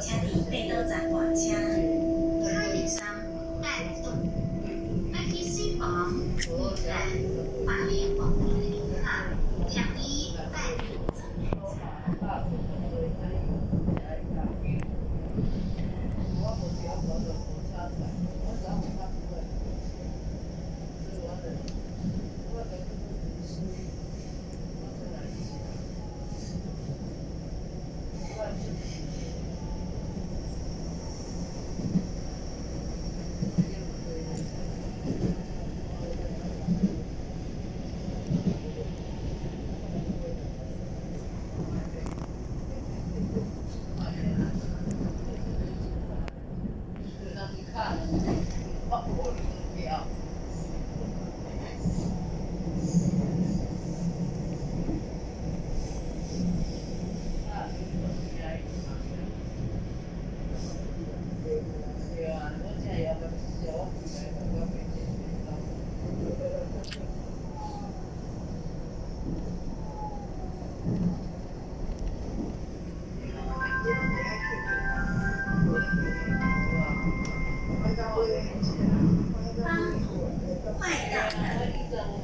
请伫北岛站换车。差点上带动，爱去西房，在法律网络上降低带动。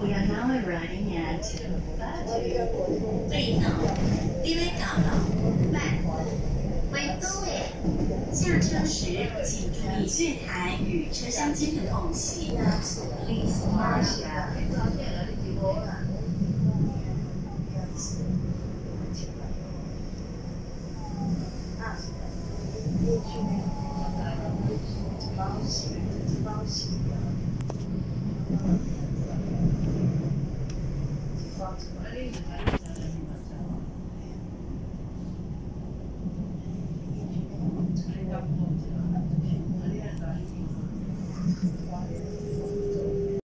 We are now arriving at 北岛，你要到了慢回都诶。下车时请注意月台与车厢间的空隙。Please mark Thank you.